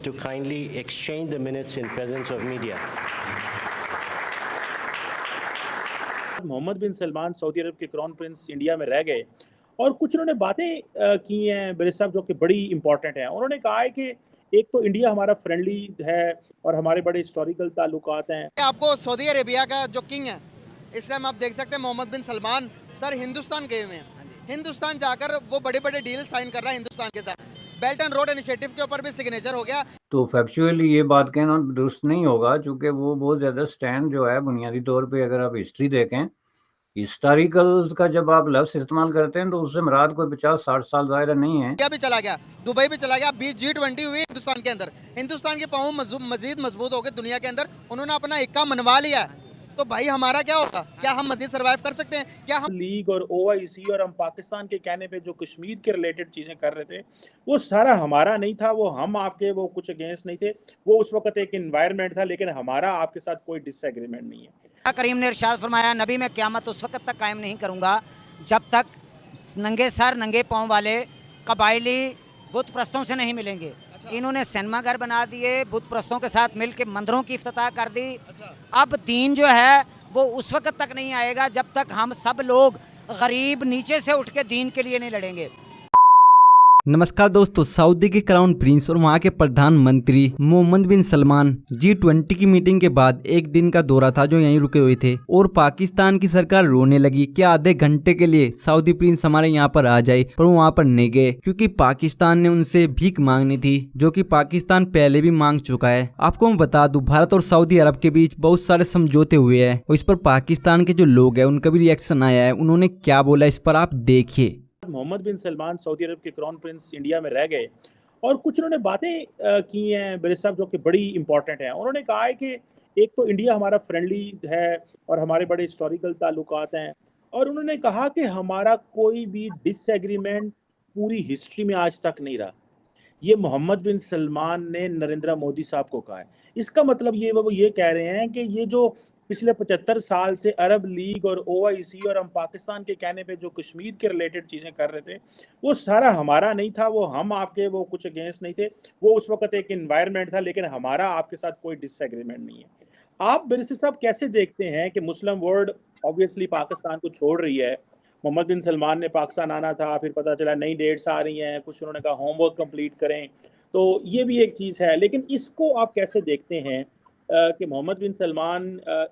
to kindly exchange the minutes in presence of media. Mohammed bin Salman Saudi Arab के crown Prince India में रह गए और कुछ उन्होंने बातें की हैं बिल साहब जो कि बड़ी इंपॉर्टेंट हैं। उन्होंने कहा है कि एक तो इंडिया हमारा फ्रेंडली है और हमारे बड़े हिस्टोरिकल ताल्लुकात हैं। आपको सऊदी अरेबिया का जो किंग है इस टाइम आप देख सकते हैं मोहम्मद बिन सलमान सर हिंदुस्तान गए हुए हैं। हिंदुस्तान जाकर वो बड़े बड़े डील साइन कर रहा है हिंदुस्तान के साथ। बेल्ट एंड रोड इनिशिएटिव के ऊपर भी सिग्नेचर हो गया। तो फैक्चुअली ये बात कहना दुरुस्त नहीं होगा, क्योंकि वो बहुत ज़्यादा स्टैंड जो है बुनियादी तौर पे अगर आप हिस्ट्री देखें, हिस्टोरिकल का जब आप लफ्ज़ इस्तेमाल करते हैं तो उससे मुराद कोई 50-60 साल ज़ाहिर नहीं है। क्या भी चला गया, दुबई भी चला गया, G20 हुई हिंदुस्तान के अंदर। हिंदुस्तान की पाँव मजीद मजबूत हो गए दुनिया के अंदर। उन्होंने अपना इक्का मनवा लिया है, तो भाई हमारा क्या होगा? क्या हम मजीद सर्वाइव कर सकते हैं? क्या हम लीग और OIC और हम पाकिस्तान के कहने पे जो कश्मीर के रिलेटेड चीज़ें कर रहे थे वो सारा हमारा नहीं था, वो हम आपके वो कुछ अगेंस्ट नहीं थे। वो उस वक्त एक एनवायरनमेंट था, लेकिन हमारा आपके साथ कोई डिसएग्रीमेंट नहीं है। करीम ने इरशाद फरमाया, नबी मैं क़यामत उस वक्त तक कायम नहीं करूँगा जब तक नंगे सर नंगे पाँव वाले कबायली बुत परस्तों से नहीं मिलेंगे। इन्होंने सिनेमा घर बना दिए, बुत परस्तों के साथ मिल के मंदिरों की इफ्तिताह कर दी। अब दीन जो है वो उस वक्त तक नहीं आएगा जब तक हम सब लोग गरीब नीचे से उठ के दीन के लिए नहीं लड़ेंगे। नमस्कार दोस्तों, सऊदी के क्राउन प्रिंस और वहां के प्रधानमंत्री मोहम्मद बिन सलमान G20 की मीटिंग के बाद एक दिन का दौरा था जो यहीं रुके हुए थे और पाकिस्तान की सरकार रोने लगी कि आधे घंटे के लिए सऊदी प्रिंस हमारे यहाँ पर आ जाए, पर वो वहाँ पर नहीं गए क्योंकि पाकिस्तान ने उनसे भीख मांगनी थी, जो कि पाकिस्तान पहले भी मांग चुका है। आपको मैं बता दूं, भारत और सऊदी अरब के बीच बहुत सारे समझौते हुए हैं और इस पर पाकिस्तान के जो लोग हैं उनका भी रिएक्शन आया है। उन्होंने क्या बोला इस पर आप देखिए। Mohammad bin Salman Saudi Arab के क्राउन प्रिंस इंडिया में रह गए और कुछ उन्होंने बातें की हैं बिल साहब जो कि बड़ी इंपॉर्टेंट हैं। उन्होंने कहा है कि एक तो इंडिया हमारा फ्रेंडली है और हमारे बड़े हिस्टोरिकल ताल्लुकात हैं, और उन्होंने कहा कि हमारा कोई भी डिसएग्रीमेंट पूरी हिस्ट्री में आज तक नहीं रहा। ये मोहम्मद बिन सलमान ने नरेंद्र मोदी साहब को कहा है। इसका मतलब ये वो ये कह रहे हैं कि ये जो पिछले 75 साल से अरब लीग और OIC और हम पाकिस्तान के कहने पे जो कश्मीर के रिलेटेड चीज़ें कर रहे थे वो सारा हमारा नहीं था, वो हम आपके वो कुछ अगेंस्ट नहीं थे। वो उस वक्त एक एनवायरनमेंट था, लेकिन हमारा आपके साथ कोई डिसएग्रीमेंट नहीं है। आप बिरसी साहब कैसे देखते हैं कि मुस्लिम वर्ल्ड ऑब्वियसली पाकिस्तान को छोड़ रही है? मोहम्मद बिन सलमान ने पाकिस्तान आना था, फिर पता चला नई डेट्स आ रही हैं, कुछ उन्होंने कहा होमवर्क कंप्लीट करें, तो ये भी एक चीज़ है। लेकिन इसको आप कैसे देखते हैं कि मोहम्मद बिन सलमान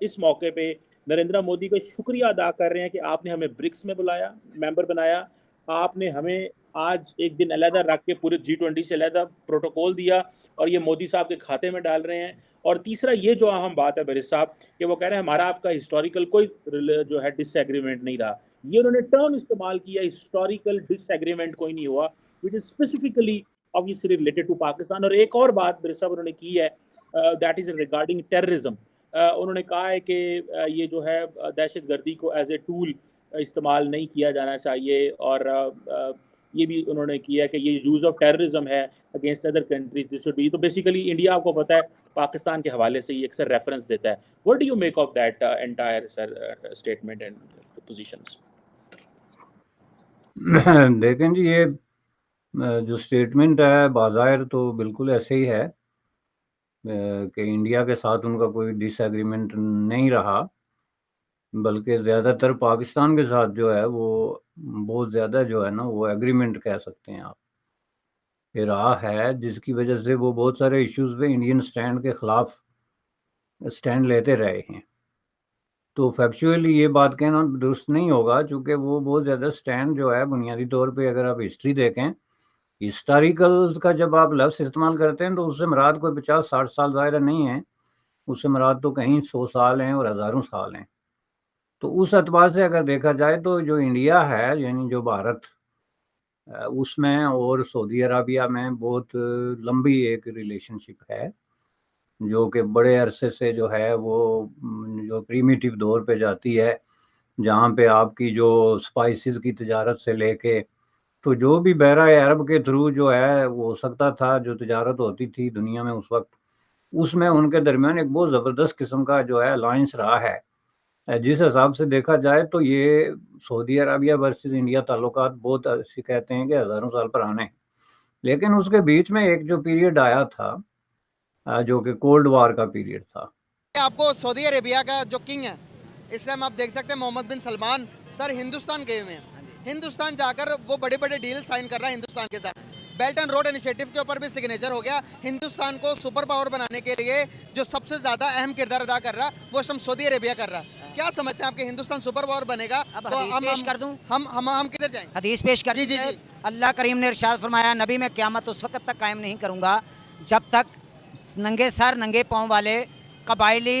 इस मौके पे नरेंद्र मोदी का शुक्रिया अदा कर रहे हैं कि आपने हमें ब्रिक्स में बुलाया, मेंबर बनाया, आपने हमें आज एक दिन अलहदा रख के पूरे G20 से अलहदा प्रोटोकॉल दिया और ये मोदी साहब के खाते में डाल रहे हैं। और तीसरा ये जो अहम बात है बिरिस साहब कि वो कह रहे हैं हमारा आपका हिस्टोरिकल कोई जो है डिसएग्रीमेंट नहीं रहा। ये उन्होंने टर्म इस्तेमाल किया, हिस्टोरिकल डिसएग्रीमेंट कोई नहीं हुआ, which is specifically obviously related to Pakistan. और एक और बात बिरिस साहब उन्होंने की है, दैट इज रिगार्डिंग टेररिज्म। उन्होंने कहा है कि ये जो है दहशतगर्दी को एज ए टूल इस्तेमाल नहीं किया जाना चाहिए, और ये भी उन्होंने किया कि ये यूज़ ऑफ टेररिज्म है against other countries this should be. तो बेसिकली इंडिया आपको पता है पाकिस्तान के हवाले से ये अक्सर रेफरेंस देता है। What do you make of that entire sir statement and positions? देखें जी, ये जो स्टेटमेंट है बाज़ाहिर तो बिल्कुल ऐसे ही है कि इंडिया के साथ उनका कोई डिसएग्रीमेंट नहीं रहा, बल्कि ज़्यादातर पाकिस्तान के साथ जो है वो बहुत ज़्यादा जो है ना वो एग्रीमेंट कह सकते हैं आप ये रहा है, जिसकी वजह से वो बहुत सारे इश्यूज़ पे इंडियन स्टैंड के ख़िलाफ़ स्टैंड लेते रहे हैं। तो फैक्चुअली ये बात कहना दुरुस्त नहीं होगा, क्योंकि वो बहुत ज़्यादा स्टैंड जो है बुनियादी तौर पे अगर आप हिस्ट्री देखें, हिस्टोरिकल का जब आप लफ्ज़ इस्तेमाल करते हैं तो उससे मुराद कोई 50-60 साल ज़ाहिर नहीं है, उससे मुराद तो कहीं 100 साल हैं और हज़ारों साल हैं। तो उस एतबार से अगर देखा जाए तो जो इंडिया है, यानी जो भारत उसमें और सऊदी अरबिया में बहुत लंबी एक रिलेशनशिप है, जो कि बड़े अरसे से जो है वो जो प्रीमिटिव दौर पे जाती है, जहाँ पे आपकी जो स्पाइसेस की तजारत से लेके तो जो भी बहरा अरब के थ्रू जो है वो हो सकता था, जो तजारत होती थी दुनिया में उस वक्त, उसमें उनके दरमियान एक बहुत ज़बरदस्त किस्म का जो है अलायंस रहा है। जिस हिसाब से देखा जाए तो ये सऊदी अरबिया वर्सेस इंडिया ताल्लुकात बहुत ऐसे कहते हैं कि हज़ारों साल पुराने हैं। लेकिन उसके बीच में एक जो पीरियड आया था जो कि कोल्ड वार का पीरियड था। आपको सऊदी अरेबिया का जो किंग है इस टाइम आप देख सकते हैं मोहम्मद बिन सलमान सर हिंदुस्तान गए हुए हैं। हिंदुस्तान जाकर वो बड़े बड़े डील साइन कर रहा है हिंदुस्तान के साथ। बेल्ट एंड रोड इनिशिएटिव के ऊपर भी सिग्नेचर हो गया। हिंदुस्तान को सुपर पावर बनाने के लिए जो सबसे ज्यादा अहम किरदार अदा कर रहा वो हम सऊदी अरेबिया कर रहा है। क्या समझते हैं आपके हिंदुस्तान सुपर पावर बनेगा अब तो हदीस पेश कर दूं? हम किधर जाएंगे? हदीस पेश कर जी, जी, दीजिए। जी। अल्लाह करीम ने इरशाद फरमाया, नबी मैं क़यामत उस वक्त तक कायम नहीं करूंगा जब तक नंगे सर नंगे पाँव वाले कबायली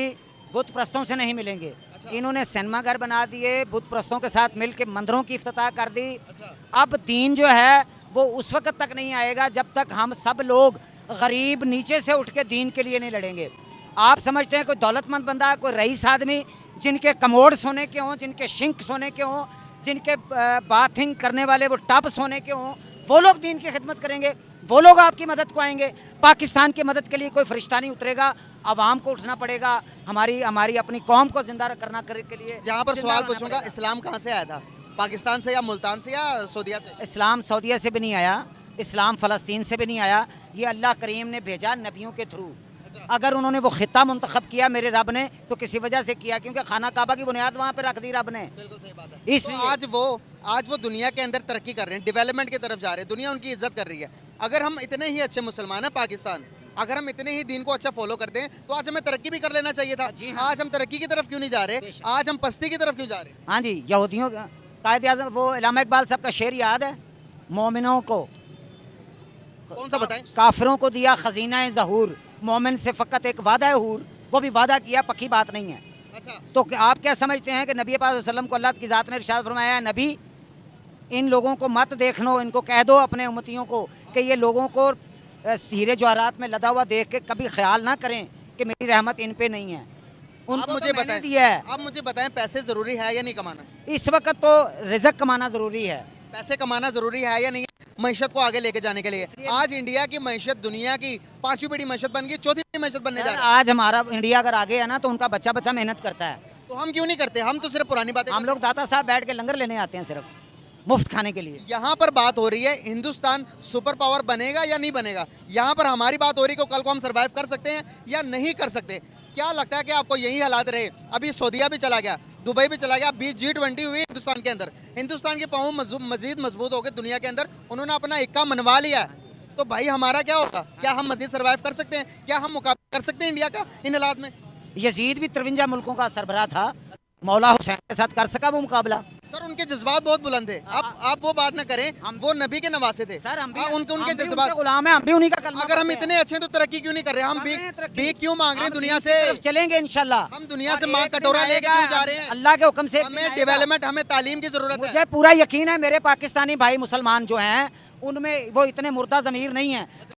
बुत प्रस्तों से नहीं मिलेंगे। इन्होंने सिनेमा घर बना दिए, बुत प्रस्तों के साथ मिल के मंदिरों की इफ्तिताह कर दी। अब दीन जो है वो उस वक्त तक नहीं आएगा जब तक हम सब लोग गरीब नीचे से उठ के दीन के लिए नहीं लड़ेंगे। आप समझते हैं कोई दौलतमंद बंदा, कोई रईस आदमी जिनके कमोड सोने के हों, जिनके शिंक सोने के हों, जिनके बाथिंग करने वाले वो टब सोने के हों, वो लोग दीन की खिदमत करेंगे, वो लोग आपकी मदद को आएंगे। पाकिस्तान की मदद के लिए कोई फरिश्ता नहीं उतरेगा, आवाम को उठना पड़ेगा, हमारी अपनी कौम को जिंदा करना के लिए। जहाँ पर जिंदा सवाल रहना पूछूंगा, पड़ेगा। इस्लाम कहाँ से आया था? पाकिस्तान से या मुल्तान से या सऊदीया से? इस्लाम सऊदीया से भी नहीं आया, इस्लाम फ़लस्तीन से भी नहीं आया, ये अल्लाह करीम ने भेजा नबियों के थ्रू। अगर उन्होंने वो खिता मुंतखब किया मेरे रब ने तो किसी वजह से किया, क्योंकि खाना काबा की बुनियाद वहाँ पे रख दी रब ने। बिल्कुल सही बात है। इसलिए तो आज वो दुनिया के अंदर तरक्की कर रहे हैं, डेवलपमेंट की तरफ जा रहे हैं, दुनिया उनकी इज्जत कर रही है। अगर हम इतने ही अच्छे मुसलमान हैं पाकिस्तान, अगर हम इतने ही दीन को अच्छा फॉलो करते हैं तो आज हमें तरक्की भी कर लेना चाहिए था। जी हाँ। आज हम तरक्की की तरफ क्यों नहीं जा रहे? आज हम पस्ती की तरफ क्यों जा रहे? हाँ जी, यहूदियों का कायद आज़म वो इलामा इकबाल साहब का शेर याद है, मोमिनों को कौन सा बताएं? काफिरों को दिया खजीना ज़हूर, मोमिन से फ़कत एक वादा है हूर। वो भी वादा किया, पक्की बात नहीं है। अच्छा, तो आप क्या समझते हैं कि नबी पाक सल्लल्लाहु अलैहि वसल्लम को अल्लाह की ज़ात ने इरशाद फरमाया है, नबी इन लोगों को मत देखनो, इनको कह दो अपने उम्मतियों को कि ये लोगों को हीरे जवाहरात में लदा हुआ देख के कभी ख्याल ना करें कि मेरी रहमत इन पे नहीं है। आप उनको मुझे तो मैंने बताएं, दिया है। आप मुझे बताएं पैसे जरूरी है या नहीं कमाना? इस वक्त तो रिज़्क कमाना ज़रूरी है। पैसे कमाना जरूरी है या नहीं मईशत को आगे लेके जाने के लिए? आज इंडिया की मईशत दुनिया की 5वीं बड़ी मईशत बन गई, 4थी बड़ी मईशत बनने जा सर, रहा है। आज हमारा इंडिया अगर आगे है ना तो उनका बच्चा बच्चा मेहनत करता है। तो हम क्यों नहीं करते? हम तो सिर्फ पुरानी बातें हम लोग दाता साहब बैठ के लंगर लेने आते हैं सिर्फ मुफ्त खाने के लिए। यहाँ पर बात हो रही है हिंदुस्तान सुपर पावर बनेगा या नहीं बनेगा। यहाँ पर हमारी बात हो रही है कि कल को हम सर्वाइव कर सकते हैं या नहीं कर सकते। क्या लगता है कि आपको यही हालात रहे? अभी सऊदीया भी चला गया, दुबई भी चला गया, अभी G20 हुई हिंदुस्तान के अंदर, हिंदुस्तान के पाँव मजीद मजबूत हो गए दुनिया के अंदर, उन्होंने अपना इक्का मनवा लिया है। तो भाई हमारा क्या होगा? क्या हम मजीद सर्वाइव कर सकते हैं? क्या हम मुकाबला कर सकते हैं इंडिया का इन हालात में? यजीद भी 53 मुल्कों का सरबराह था, मौला हुसैन के साथ कर सका वो मुकाबला। सर उनके जज्बात बहुत बुलंद थे। आप वो बात ना करें, वो नबी के नवासे थे। सर हम भी उनके जज्बात, गुलाम हैं, हम भी उन्हीं का कलमा अगर हम पढ़ते हैं। इतने अच्छे हैं तो तरक्की क्यों नहीं कर रहे? हम कर रहे हैं तरक्की। भीख क्यों मांग रहे हैं हम दुनिया दीन से? की तरफ चलेंगे इंशाल्लाह। हम दुनिया और से मांग एक दिन कटोरा लेके आएगा, क्यों जा रहे हैं? अल्लाह के हुक्म से एक दिन हमें आएगा। डेवलपमेंट, हमें तालीम की जरूरत है। मुझे पूरा यकीन है मेरे पाकिस्तानी भाई मुसलमान जो हैं उनमें वो इतने मुर्दा ज़मीर नहीं है